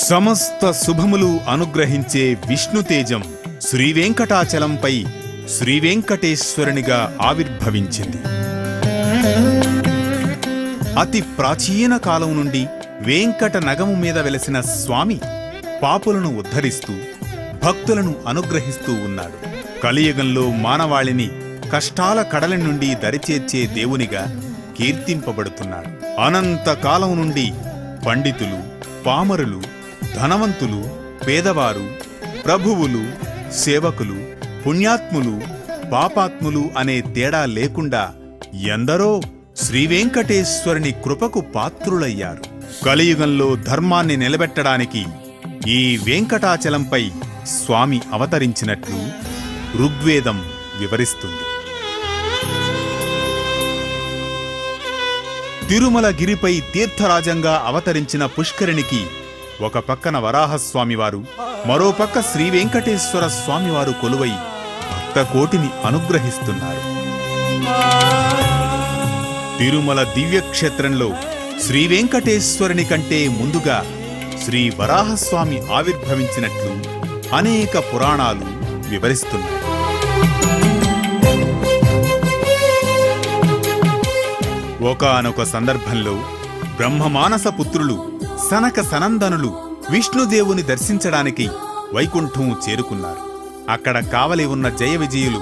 సమస్త శుభములు అనుగ్రహించే విష్ణుతేజం శ్రీవేంకటాచలంపై శ్రీవేంకటేశ్వరునిగా ఆవిర్భవించింది. అతి ప్రాచీన కాలం నుండి వేంకట నగము మీద వెలసిన స్వామి పాపులను ఉద్ధరిస్తూ భక్తులను అనుగ్రహిస్తూ ఉన్నాడు. కలియుగంలో మానవాళిని కష్టాల కడలి నుండి దరిచేర్చే దేవునిగా కీర్తింపబడుతున్నాడు. అనంతకాలం నుండి పండితులు, పామరులు, ధనవంతులు, పేదవారు, ప్రభువులు, సేవకులు, పుణ్యాత్ములు, పాపాత్ములు అనే తేడా లేకుండా ఎందరో శ్రీవేంకటేశ్వరుని కృపకు పాత్రులయ్యారు. కలియుగంలో ధర్మాన్ని నిలబెట్టడానికి ఈ వేంకటాచలంపై స్వామి అవతరించినట్లు ఋగ్వేదం వివరిస్తుంది. తిరుమల గిరిపై తీర్థరాజంగా అవతరించిన పుష్కరిణికి ఒక పక్కన వరాహస్వామివారు, మరో పక్క శ్రీవేంకటేశ్వర స్వామివారు కొలువై భక్తకోటిని అనుగ్రహిస్తున్నారు. తిరుమల దివ్యక్షేత్రంలో శ్రీవేంకటేశ్వరుని కంటే ముందుగా శ్రీ వరాహస్వామి ఆవిర్భవించినట్లు అనేక పురాణాలు వివరిస్తున్నాయి. ఒకానొక సందర్భంలో బ్రహ్మమానస పుత్రులు సనక సనందనులు విష్ణుదేవుని దర్శించడానికి వైకుంఠం చేరుకున్నారు. అక్కడ కావలి ఉన్న జయ విజయులు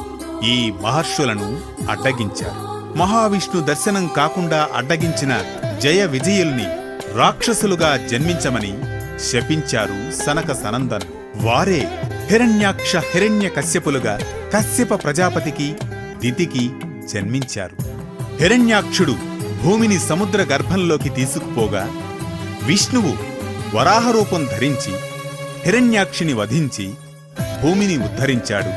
ఈ మహర్షులను అడ్డగించారు. మహావిష్ణు దర్శనం కాకుండా అడ్డగించిన జయ విజయుల్ని రాక్షసులుగా జన్మించమని శపించారు సనక సనందనులు. వారే హిరణ్యాక్ష హిరణ్య కశ్యపులుగా కశ్యప ప్రజాపతికి దితికి జన్మించారు. హిరణ్యాక్షుడు భూమిని సముద్ర గర్భంలోకి తీసుకుపోగా విష్ణువు వరాహరూపం ధరించి హిరణ్యాక్షిని వధించి భూమిని ఉద్ధరించాడు.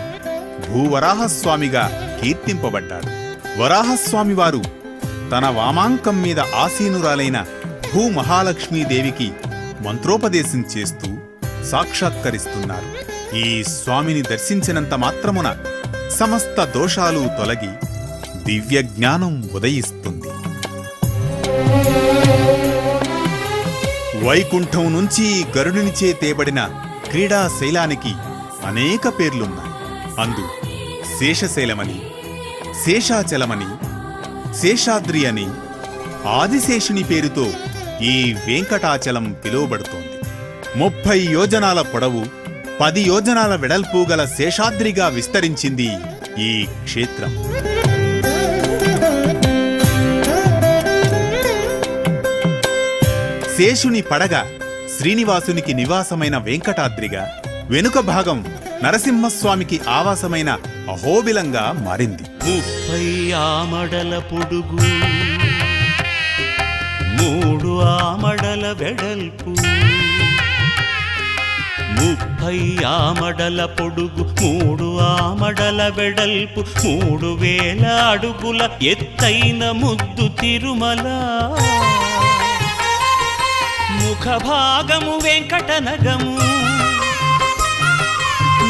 భూవరాహస్వామిగా కీర్తింపబడ్డాడు. వరాహస్వామివారు తన వామాంకం మీద ఆసీనురాలైన భూమహాలక్ష్మీదేవికి మంత్రోపదేశం చేస్తూ సాక్షాత్కరిస్తున్నారు. ఈ స్వామిని దర్శించినంత మాత్రమున సమస్త దోషాలు తొలగి దివ్య జ్ఞానం ఉదయిస్తుంది. వైకుంఠం నుంచి గరుడునిచే తేబడిన క్రీడాశైలానికి అనేక పేర్లున్నాయి. అందు శేషశైలమని, శేషాచలమని, శేషాద్రి అని ఆదిశేషుని పేరుతో ఈ వేంకటాచలం పిలువబడుతోంది. 30 యోజనాల పొడవు, 10 యోజనాల వెడల్పు గల శేషాద్రిగా విస్తరించింది ఈ క్షేత్రం. శేషుని పడగ శ్రీనివాసునికి నివాసమైన వెంకటాద్రిగా, వెనుక భాగం నరసింహస్వామికి ఆవాసమైన అహోబిలంగా మారింది. 30 ఆమడల పొడుగు, 3 ఆమడల వెడల్పు. 30 ఆమడల పొడుగు, 3 ఆమడల వెడల్పు, 3000 అడుగుల ఎత్తైన ముద్దు తిరుమల. ముఖభాగము వెంకటనగము,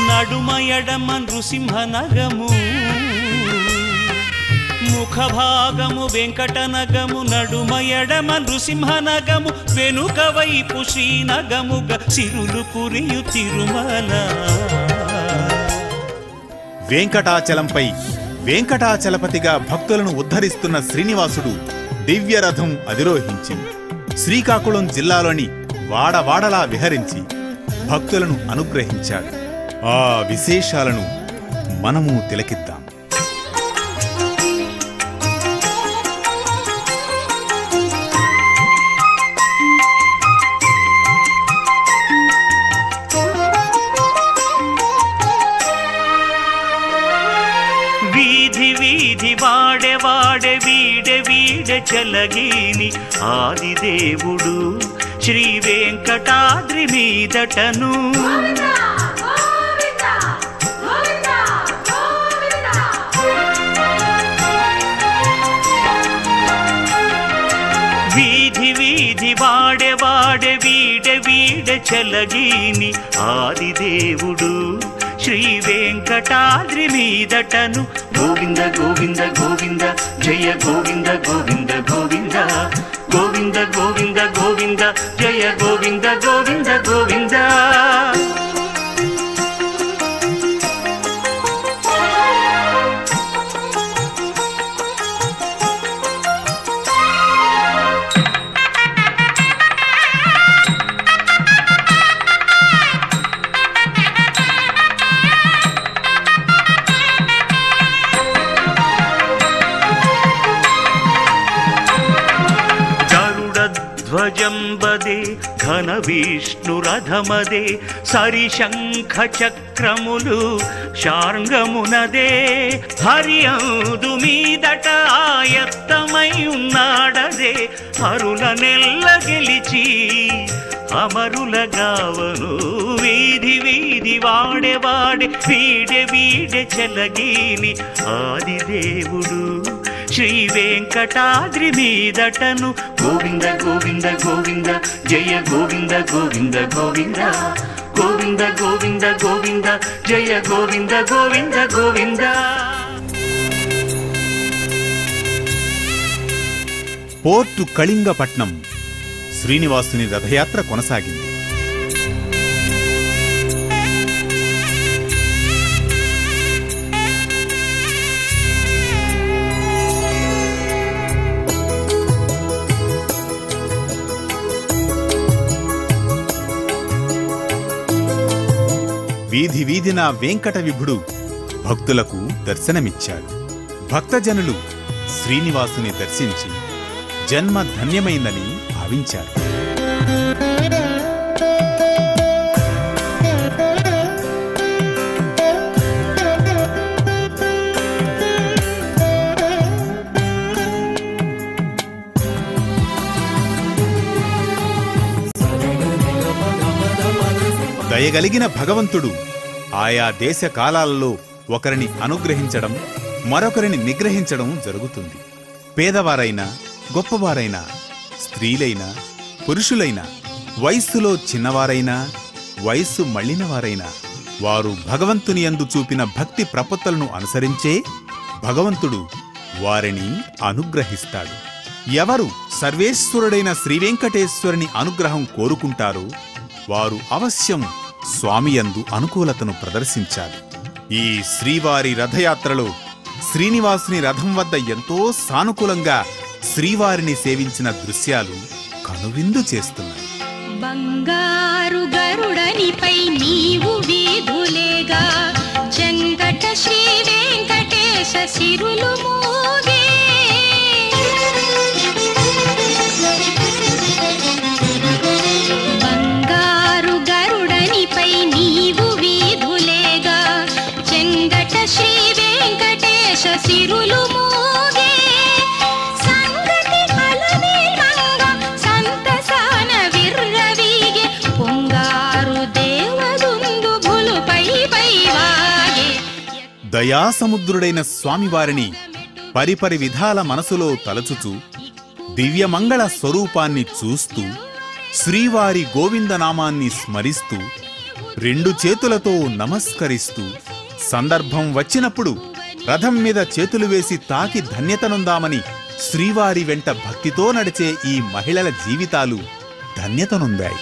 నడుమ ఎడమ నృసింహనగము. ముఖభాగము వెంకటనగము, నడుమ ఎడమ నృసింహనగము, వెనుక వైపు శ్రీనగముగా సిరులు కురియు తిరుమల. వేంకటాచలంపై వెంకటాచలపతిగా భక్తులను ఉద్ధరిస్తున్న శ్రీనివాసుడు దివ్యరథం అధిరోహించి శ్రీకాకుళం జిల్లాలోని వాడవాడలా విహరించి భక్తులను అనుగ్రహించాడు. ఆ విశేషాలను మనము తిలకిద్దాం. వీధి వీధి వాడే వాడే వీడే వీడే చలగీని ఆదిదేవుడు శ్రీ వెంకటాద్రి మీదటను. వీధి వీధి వాడే వాడే వీడే వీడే చలగీని ఆదిదేవుడు శ్రీ వెంకటాద్రి మీదటను గోవింద గోవింద గోవింద జయ గోవింద గోవింద గోవింద గోవింద గోవింద గోవింద జయ గోవింద గోవింద గోవింద. ధ్వజంబదే ఘన విష్ణురథమదే సరిశంఖ చక్రములు శార్ంగమునదే హరియందు మీదట ఆయత్తమై ఉన్నాడదే హరుల నెల్ల గెలిచి అమరుల గావను వీధి వీధి వాడే వాడే వీడే వీడే చెలగీని ఆదిదేవుడు శ్రీ వెంకటాద్రి మీదటను గోవింద గోవింద గోవింద జయ గోవింద గోవింద గోవింద గోవింద గోవింద గోవింద జయ గోవింద గోవింద గోవింద. పోర్టు కళింగపట్నం శ్రీనివాసుని రథయాత్ర కొనసాగింది. వీధి వీధిన వెంకట విభుడు భక్తులకు దర్శనమిచ్చాడు. భక్తజనులు శ్రీనివాసుని దర్శించి జన్మ ధన్యమైందని భావించారు. దయగలిగిన భగవంతుడు ఆయా దేశ కాలాలలో ఒకరిని అనుగ్రహించడం మరొకరిని నిగ్రహించడం జరుగుతుంది. పేదవారైనా గొప్పవారైనా స్త్రీలైనా పురుషులైనా వయస్సులో చిన్నవారైనా వయస్సు మళ్ళినవారైనా వారు భగవంతుని యందు చూపిన భక్తి ప్రపత్తులను అనుసరించే భగవంతుడు వారిని అనుగ్రహిస్తాడు. ఎవరు సర్వేశ్వరుడైన శ్రీవెంకటేశ్వరుని అనుగ్రహం కోరుకుంటారో వారు అవశ్యం స్వామియందు అనుకూలతను ప్రదర్శించాలి. ఈ శ్రీవారి రథయాత్రలో శ్రీనివాసుని రథం వద్ద ఎంతో సానుకూలంగా శ్రీవారిని సేవించిన దృశ్యాలు కనువిందు చేస్తున్నాయి. బంగారు గరుడనిపై నీవు వీధులేగా చెంగట శ్రీ వెంకటేశ సిరులు మోగే బంగారు గరుడనిపై నీవు వీధులేగా చెంగట శ్రీ వెంకటేశ సిరులు మోగే సంగతి అలమేల్మంగ సంతసాన విర్రవీగే పొంగారు దేవదుందు భులుపై పైవాగే. దయాసముద్రుడైన స్వామివారిని పరిపరి విధాల మనసులో తలచుచూ దివ్యమంగళ స్వరూపాన్ని చూస్తూ శ్రీవారి గోవిందనామాన్ని స్మరిస్తూ రెండు చేతులతో నమస్కరిస్తూ సందర్భం వచ్చినప్పుడు రథం మీద చేతులు వేసి తాకి ధన్యతనుందామని శ్రీవారి వెంట భక్తితో నడిచే ఈ మహిళల జీవితాలు ధన్యతనుందాయి.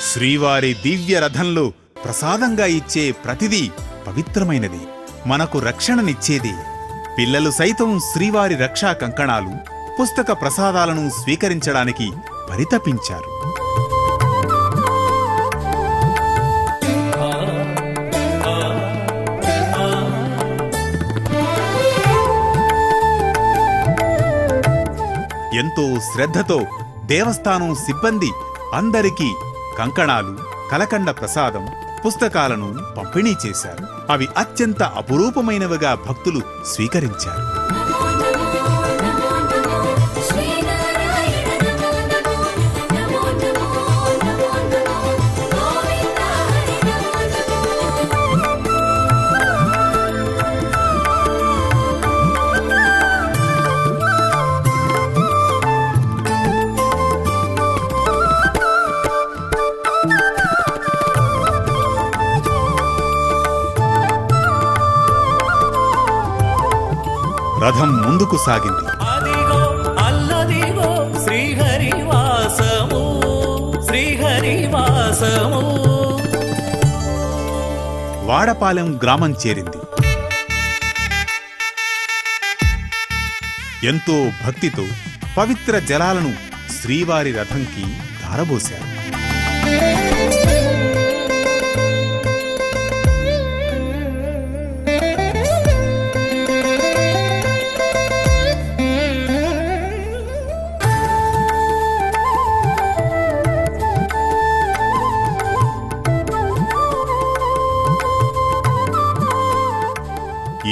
శ్రీవారి దివ్య రథంలో ప్రసాదంగా ఇచ్చే ప్రతిదీ పవిత్రమైనది, మనకు రక్షణనిచ్చేది. పిల్లలు సైతం శ్రీవారి రక్షా కంకణాలు పుస్తక ప్రసాదాలను స్వీకరించడానికి పరితపించారు. ఎంతో శ్రద్ధతో దేవస్థానం సిబ్బంది అందరికీ కంకణాలు, కలకండ ప్రసాదం, పుస్తకాలను పంపిణీ చేశారు. అవి అత్యంత అపురూపమైనవిగా భక్తులు స్వీకరించారు. రథం ముందుకు సాగింది. అదిగో అల్లదిగో శ్రీహరివాసము, శ్రీహరివాసము. వాడపాలెం గ్రామం చేరింది. ఎంతో భక్తితో పవిత్ర జలాలను శ్రీవారి రథంకి ధారబోశారు.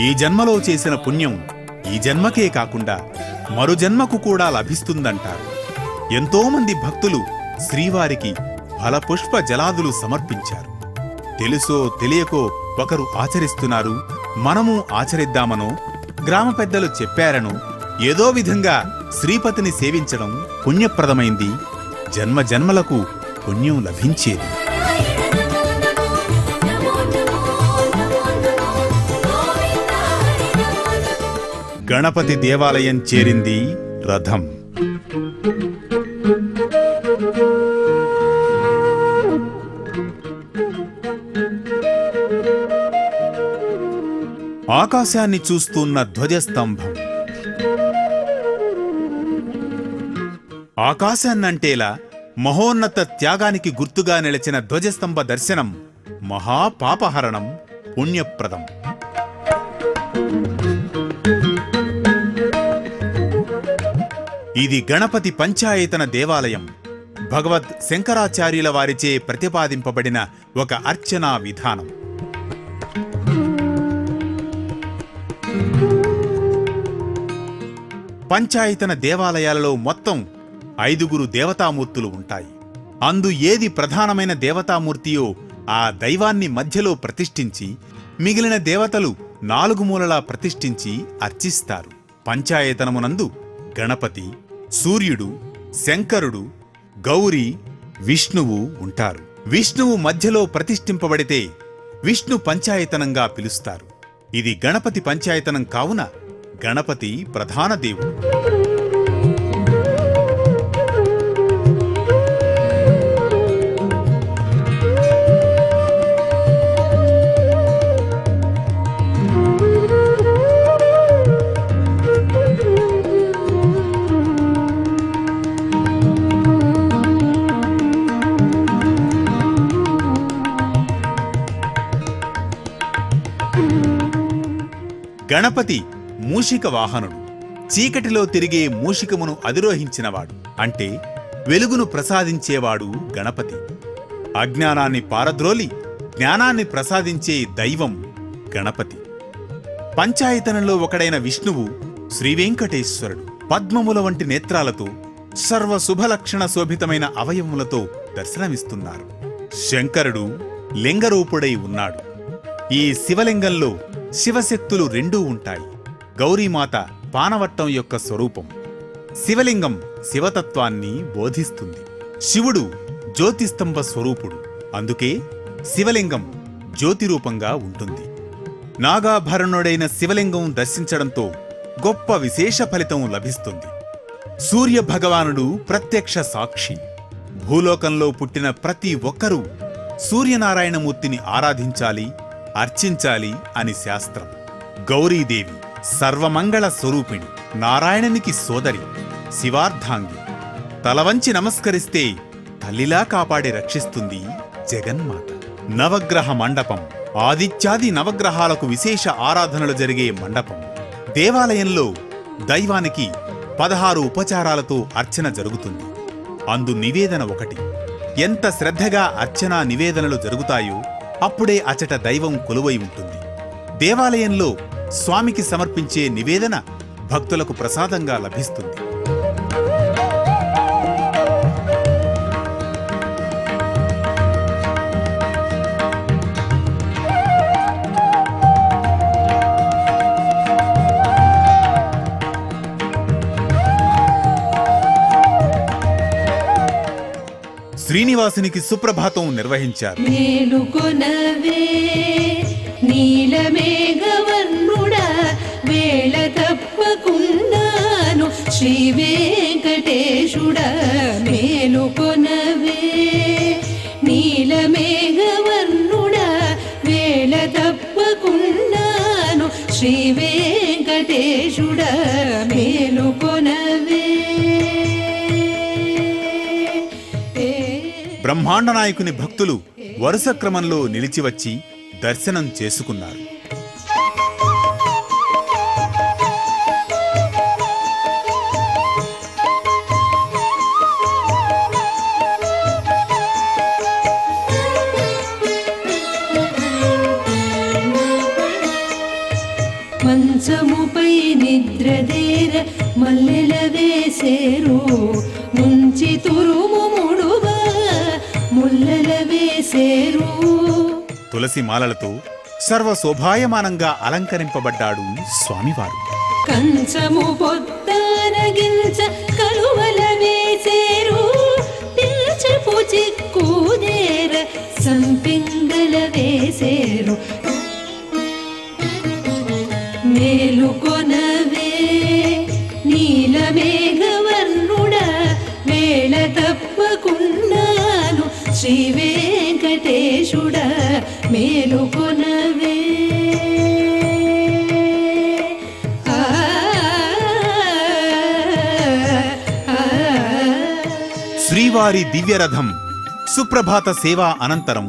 ఈ జన్మలో చేసిన పుణ్యం ఈ జన్మకే కాకుండా మరు జన్మకు కూడా లభిస్తుందంటారు. ఎంతోమంది భక్తులు శ్రీవారికి ఫలపుష్ప జలాదులు సమర్పించారు. తెలుసో తెలియకో ఒకరు ఆచరిస్తున్నారు, మనము ఆచరిద్దామనో, గ్రామ పెద్దలు చెప్పారనో ఏదో విధంగా శ్రీపతిని సేవించడం పుణ్యప్రదమైంది. జన్మ జన్మలకు పుణ్యం లభించేది. గణపతి దేవాలయం చేరింది రథం. ఆకాశాన్ని చూస్తున్న ధ్వజస్తంభం. ఆకాశాన్నంటేలా మహోన్నత త్యాగానికి గుర్తుగా నిలిచిన ధ్వజస్తంభ దర్శనం మహాపాపహరణం, పుణ్యప్రదం. ఇది గణపతి పంచాయతన దేవాలయం. భగవద్ శంకరాచార్యుల వారిచే ప్రతిపాదింపబడిన ఒక అర్చనా విధానం. పంచాయతన దేవాలయాలలో మొత్తం 5 దేవతామూర్తులు ఉంటాయి. అందు ఏది ప్రధానమైన దేవతామూర్తియో ఆ దైవాన్ని మధ్యలో ప్రతిష్ఠించి మిగిలిన దేవతలు 4 మూలలా ప్రతిష్ఠించి అర్చిస్తారు. పంచాయతనమునందు గణపతి, సూర్యుడు, శంకరుడు, గౌరీ, విష్ణువు ఉంటారు. విష్ణువు మధ్యలో ప్రతిష్ఠింపబడితే విష్ణు పంచాయతనంగా పిలుస్తారు. ఇది గణపతి పంచాయతనం కావున గణపతి ప్రధాన దేవుడు. గణపతి మూషిక వాహనుడు. చీకటిలో తిరిగే మూషికమును అధిరోహించినవాడు, అంటే వెలుగును ప్రసాదించేవాడు గణపతి. అజ్ఞానాన్ని పారద్రోలి జ్ఞానాన్ని ప్రసాదించే దైవం గణపతి. పంచాయతనంలో ఒకడైన విష్ణువు శ్రీవేంకటేశ్వరుడు. పద్మముల వంటి నేత్రాలతో, సర్వ శుభలక్షణ శోభితమైన అవయవములతో దర్శనమిస్తున్నారు. శంకరుడు లింగరూపుడై ఉన్నాడు. ఈ శివలింగంలో శివశక్తులు 2 ఉంటాయి. గౌరీమాత పానవట్టం యొక్క స్వరూపం. శివలింగం శివతత్వాన్ని బోధిస్తుంది. శివుడు జ్యోతిస్తంభ స్వరూపుడు. అందుకే శివలింగం జ్యోతిరూపంగా ఉంటుంది. నాగాభరణుడైన శివలింగం దర్శించడంతో గొప్ప విశేష ఫలితం లభిస్తుంది. సూర్య భగవానుడు ప్రత్యక్ష సాక్షి. భూలోకంలో పుట్టిన ప్రతి ఒక్కరూ సూర్యనారాయణమూర్తిని ఆరాధించాలి, అర్చించాలి అని శాస్త్రం. గౌరీదేవి సర్వమంగళ స్వరూపిణి, నారాయణునికి సోదరి, శివార్ధాంగి. తలవంచి నమస్కరిస్తే తల్లిలా కాపాడి రక్షిస్తుంది జగన్మాత. నవగ్రహ మండపం ఆదిత్యాది నవగ్రహాలకు విశేష ఆరాధనలు జరిగే మండపం. దేవాలయంలో దైవానికి 16 ఉపచారాలతో అర్చన జరుగుతుంది. అందు నివేదన ఒకటి. ఎంత శ్రద్ధగా అర్చనా నివేదనలు జరుగుతాయో అప్పుడే అచట దైవం కొలువై ఉంటుంది. దేవాలయంలో స్వామికి సమర్పించే నివేదన భక్తులకు ప్రసాదంగా లభిస్తుంది. శ్రీనివాసునికి సుప్రభాతం నిర్వహించారు. మేలుకొనవే నీలమేఘవర్ణుడా, వేళ తప్ప శ్రీ వెంకటేశుడ మేలుకొనవే. బ్రహ్మాండ నాయకుని భక్తులు వరుస క్రమంలో నిలిచివచ్చి దర్శనం చేసుకున్నారు. మంచముపై నిద్రదేర మల్లెల వేసేరు, ముంచి తురుము ముడుగా ముల్లెల వేసేరు. తులసి మాలలతో సర్వశోభాయమానంగా అలంకరింపబడ్డాడు స్వామివారు. కంచము పొద్దనగించ కలువల వేసేరు, పిల్చపు చిక్కుదేర సంపింగల వేసేరు. మేలుకొనవే నీలమేఘవర్ణుడ వేళ తప్పకుండాను, శ్రీ వెంకటేశుడ మేలుకొనవే. శ్రీవారి దివ్యరథం సుప్రభాత సేవ అనంతరం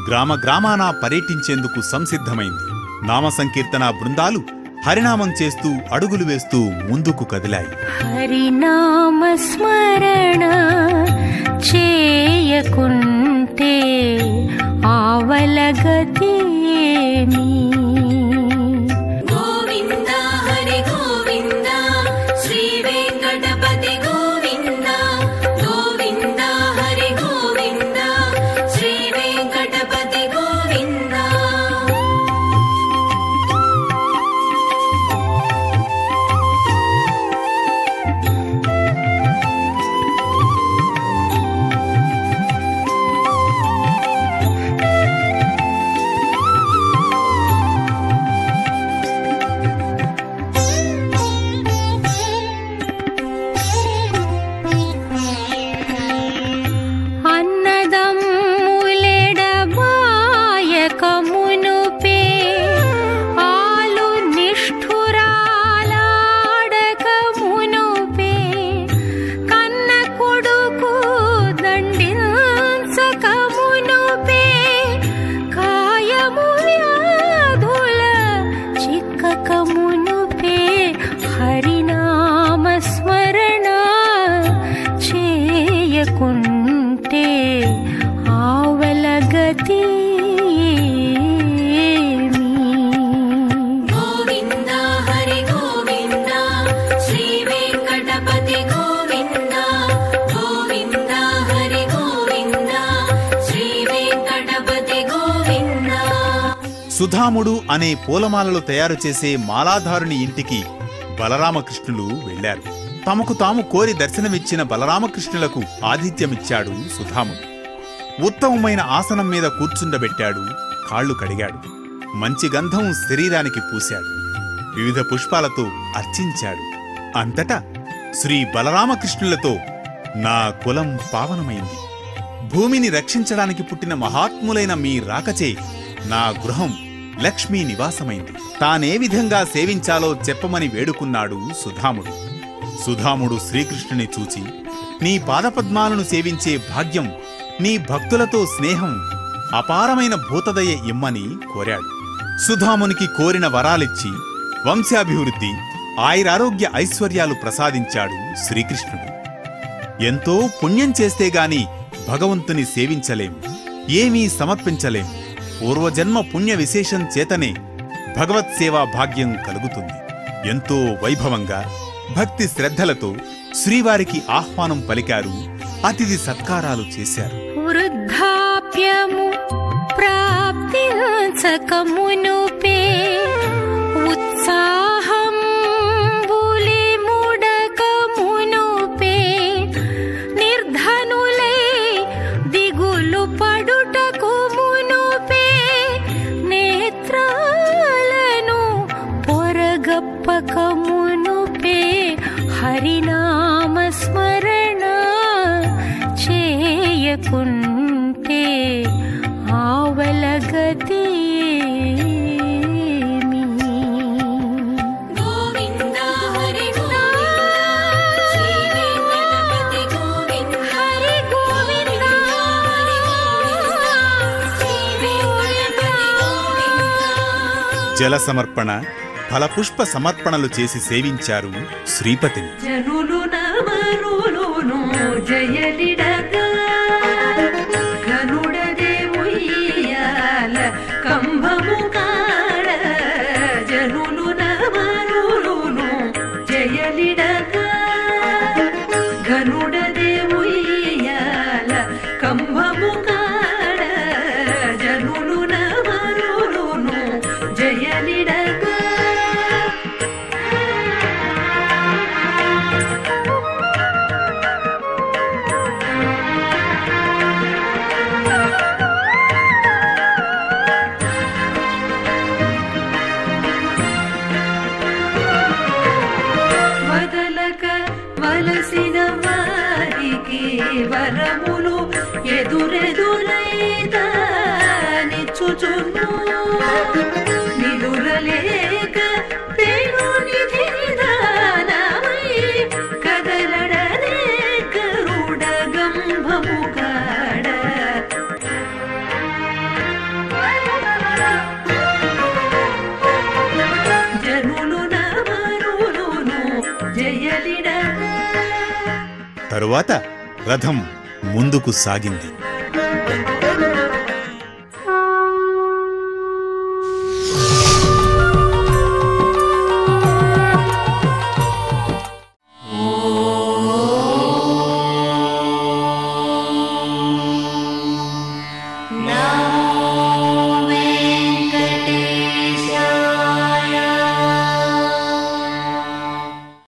గ్రామ గ్రామాన పర్యటించేందుకు సంసిద్ధమైంది. నామ సంకీర్తన బృందాలు హరినామం చేస్తూ అడుగులు వేస్తూ ముందుకు కదిలాయి. హరినామ స్మరణ చేయకుంటే ఆవలగతి ఏమి. గోవింద హరి గోవింద శ్రీ వెంకటపతి గోవింద, గోవింద హరి గోవింద శ్రీ వెంకటపతి గోవింద. సుధాముడు అనే పూలమాలలు తయారు చేసే మాలాధారుని ఇంటికి బలరామకృష్ణులు వెళ్లారు. తమకు తాము కోరి దర్శనమిచ్చిన బలరామకృష్ణులకు ఆతిథ్యమిచ్చాడు సుధాముడు. ఉత్తమమైన ఆసనం మీద కూర్చుండబెట్టాడు, కాళ్లు కడిగాడు, మంచి గంధం శరీరానికి పూశాడు, వివిధ పుష్పాలతో అర్చించాడు. అంతటా శ్రీ బలరామకృష్ణులతో నా కులం పావనమైంది, భూమిని రక్షించడానికి పుట్టిన మహాత్ములైన మీ రాకచే నా గృహం లక్ష్మీ నివాసమైంది, తానే విధంగా సేవించాలో చెప్పమని వేడుకున్నాడు సుధాముడు. సుధాముడు శ్రీకృష్ణుని చూచి నీ పాదపద్మాలను సేవించే భాగ్యం, నీ భక్తులతో స్నేహం, అపారమైన భూతదయ ఇమ్మని కోరాడు. సుధామునికి కోరిన వరాలిచ్చి వంశాభివృద్ధి, ఆయురారోగ్య ఐశ్వర్యాలు ప్రసాదించాడు శ్రీకృష్ణుడు. ఎంతో పుణ్యం చేస్తేగాని భగవంతుని సేవించలేం, ఏమీ సమర్పించలేం. పూర్వజన్మ పుణ్య విశేషం చేతనే భగవత్సేవా భాగ్యం కలుగుతుంది. ఎంతో వైభవంగా భక్తి శ్రద్ధలతో శ్రీవారికి ఆహ్వానం పలికారు, అతిథి సత్కారాలు చేశారు. వృద్ధాప్యము ప్రాప్తించకమునుపే ఉత్సాహం బులి ముడకమునుపే నిర్ధనులై దిగులు పడుటకు మునుపే నేత్రాలను పొరగప్పకమునుపే హరినామ స్మరణ చేయకుంటే ఆవలగతి. జల సమర్పణ ఫలపుష్ప సమర్పణలు చేసి సేవించారు శ్రీపతిని. జనులు నమరులును జయలిడగా గనుడదే ఉయ్యాల కంభము కాడ. జనులు నమరులును జయలిడగా గనుడదే ఉయ్యాల కంభము కాడ. జనులు నమరులును జయలిడగా వలసిన వారికి వరములు ఎదురెదురైత నిచ్చుచును. నిదురలేక పేరునిధి నిదానమై కదలడనే గరుడ గంభము కాడ. జనులు నమరులును జయలిడ. తరువాత రథం ముందుకు సాగింది.